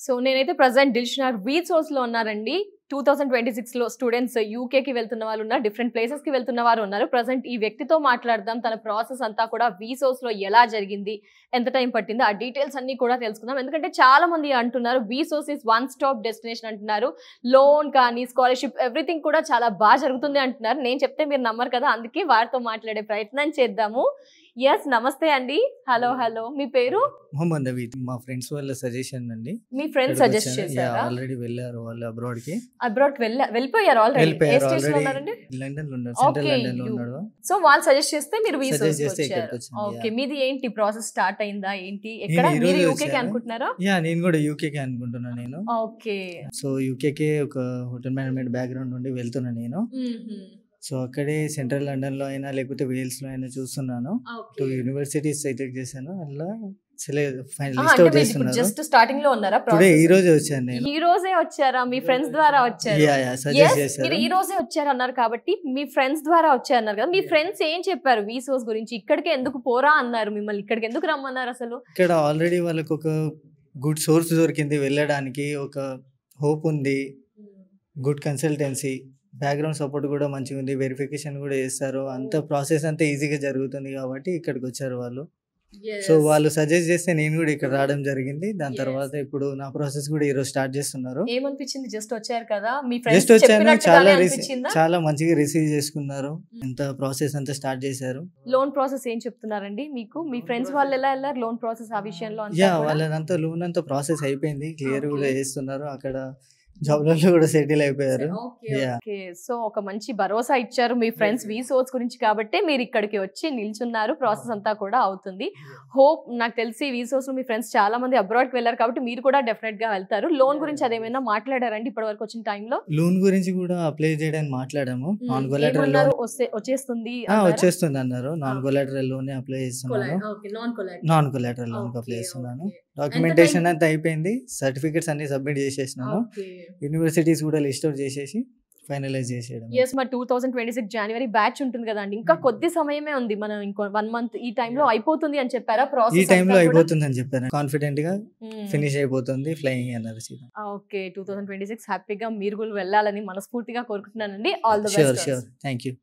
So నేనైతే present దిల్షుఖ్నగర్ రీసోర్స్‌లో ఉన్నానండి. 2026లో students యూకేకి వెళ్తున్న వాళ్ళు ఉన్నారు. డిఫరెంట్ ప్లేసెస్‌కి వెళ్తున్న వారు ఉన్నారు. ప్రెజెంట్ ఈ వ్యక్తితో మాట్లాడదాం. తన ప్రాసెస్ అంతా కూడా వీసోస్‌లో ఎలా జరిగింది? ఎంత టైం పట్టింది? ఆ డీటెయిల్స్ అన్నీ కూడా తెలుసుకుందాం. ఎందుకంటే చాలా మంది అంటున్నారు వీసోస్ ఈస్ వన్ స్టాప్ డెస్టినేషన్ అంటున్నారు. లోన్ కానీ, స్కాలర్‌షిప్ ఎవ్రీథింగ్ కూడా చాలా జరుగుతుంది అంటున్నారు. నేను చెప్తే మీరు నమ్మరు కదా! అందుకే వారితో మాట్లాడే ప్రయత్నం చేద్దాము. యెస్. నమస్తే అండి. హలో. మీ పేరు? మొహమ్మద్ నవీద్. మా ఫ్రెండ్స్ వాళ్ళ సజెషన్ అండి. మీ ఫ్రెండ్స్ సజెస్ట్ చేశారా? ఆల్రెడీ వెళ్ళారు వాళ్ళు అబ్రాడ్‌కి. అబ్రాడ్ వెళ్ళిపోయారు ఆల్రెడీ. ఏ వెళ్ళిపోయారు స్టేట్స్‌లో ఆల్రెడీ. ఉన్నారండి? లండన్‌లో ఉన్నారు. Central okay. లండన్‌లో ఉన్నాడు. సో వాళ్ళు సజెస్ట్ చేస్తే మీరు సజెస్ట్ వీసోస్‌కి చేస్తే వచ్చారు. ఇక్కడికి వచ్చాను. ఓకే. మీది ఏంటి ప్రాసెస్ స్టార్ట్ అయిందా ఏంటి? ఎక్కడ? నేను ఈ మీరు రోజే యూకేకి వచ్చాను. అనుకుంటున్నారా? నేను కూడా యూకేకే అనుకుంటున్నా నేను. ఓకే. సో యూకేకే ఒక హోటల్ మేనేజ్మెంట్ బ్యాక్‌గ్రౌండ్ నుండి వెళ్తున్నా నేను. సో అక్కడే సెంట్రల్ లండన్‌లో అయినా లేకపోతే వేల్స్‌లో అయినా చూస్తున్నాను. ఓకే. 2 యూనివర్సిటీస్ సెలెక్ట్ చేశాను. అలా ఫైనల్ అంటే లిస్ట్ అవుట్ మీరు ఇప్పుడు చేస్తున్నారు. జస్ట్ స్టార్టింగ్ లో ఉన్నారా టుడే ఈ ప్రాసెస్? రోజే వచ్చాను నేను. ఈ రోజే వచ్చారా? మీ ఫ్రెండ్స్ ద్వారా వచ్చారు. సజెస్ట్ Yes, చేశారు. మీరు ఈ రోజే వచ్చారన్నారు కాబట్టి మీ ఫ్రెండ్స్ ద్వారా వచ్చారన్నారు కదా. మీ ఫ్రెండ్స్ ఏం చెప్పారు వీసోస్ గురించి? ఇక్కడికే ఎందుకు పోరా అన్నారు మిమ్మల్ని? ఇక్కడికి ఎందుకు రమ్మన్నారు అసలు? ఇక్కడ ఆల్రెడీ వాళ్ళకి ఒక గుడ్ సోర్స్ దొరికింది వెళ్ళడానికి. ఒక హోప్ ఉంది. గుడ్ కన్సల్టెన్సీ బ్యాక్గ్రౌండ్ సపోర్ట్ కూడా మంచిగా ఉంది. వెరిఫికేషన్ కూడా చేస్తారు. అంత ప్రాసెస్ అంతా ఈజీగా జరుగుతుంది కాబట్టి ఇక్కడికి వచ్చారు వాళ్ళు. సో వాళ్ళు సజెస్ట్ చేస్తే నేను కూడా ఇక్కడ రావడం జరిగింది. దాని తర్వాత ఇప్పుడు నా ప్రాసెస్ కూడా ఈరోజు స్టార్ట్ చేస్తున్నారు. ఏమనిపించింది? జస్ట్ వచ్చారు కదా, మీ జస్ట్ ఫ్రెండ్స్ వచ్చాను. చెప్పినట్టుగానే అనిపించిందా? చాలా మంచిగా రిసీవ్ చేసుకున్నారు. ఎంత ప్రాసెస్ అంతా స్టార్ట్ చేశారు. లోన్ ప్రాసెస్ ఏం చెప్తున్నారండి మీకు? మీ ఫ్రెండ్స్ వాళ్ళు ఎలా వెళ్ళారు లోన్ ప్రాసెస్ ఆ విషయంలో అంతా కూడా? వాళ్ళదంతా లోన్ అంతా ప్రాసెస్ అయిపోయింది. క్లియర్ కూడా Okay. చేస్తున్నారు. అక్కడ జాబ్లలో కూడా సెటిల్ అయిపోయారు. Yeah. ఓకే. సో ఒక మంచి భరోసా ఇచ్చారు మీ ఫ్రెండ్స్ వీసోస్ గురించి కాబట్టి మీరు ఇక్కడికి వచ్చి నిల్చున్నారు. ప్రాసెస్ అంతా కూడా అవుతుంది. హోప్ నాకు తెలిసి వీసోస్ మీ ఫ్రెండ్స్ చాలా మంది అబ్రాడ్ కి వెళ్ళారు కాబట్టి మీరు కూడా డెఫినెట్ గా వెళ్తారు. లోన్ గురించి అదేమైనా మాట్లాడారండి ఇప్పటి వరకు వచ్చిన టైంలో? లోన్ గురించి కూడా అప్లై చేయడానికి మాట్లాడాము. నాన్ కొలాటరల్ ఏమన్నారు? లోన్ వచ్చేస్తుంది వచ్చేస్తుంది అన్నారు. నాన్ కొలాటరల్ లోన్ అప్లై చేస్తున్నాను. నాన్ కొలాటరల్ లోన్ అప్లై చేస్తున్నాను. డాక్యుమెంటేషన్ అంతా అయిపోయింది. సర్టిఫికెట్స్ అన్ని సబ్మిట్ చేసేసినాను. యూనివర్సిటీస్ కూడా లిస్ట్ అవుట్ చేసేసి ఫైనలైజ్ చేసేయడం. ఎస్. మా 2026 జనవరి బ్యాచ్ ఉంటుంది కదండి. ఇంకా కొద్ది సమయమే ఉంది. మనం ఇంకో 1 మంత్ ఈ టైంలో అయిపోతుంది అని చెప్పారా ఈ ప్రాసెస్? టైంలో అయిపోతుంది అని చెప్పారు. కాన్ఫిడెంట్ గా ఫినిష్ అయిపోతుంది ఫ్లయింగ్ అన్నారు. ఓకే. 2026 హ్యాపీగా మీరు కూడా వెళ్ళాలని మనస్ఫూర్తిగా కోరుకుంటున్నానండి. All the sure best. Sure thank you.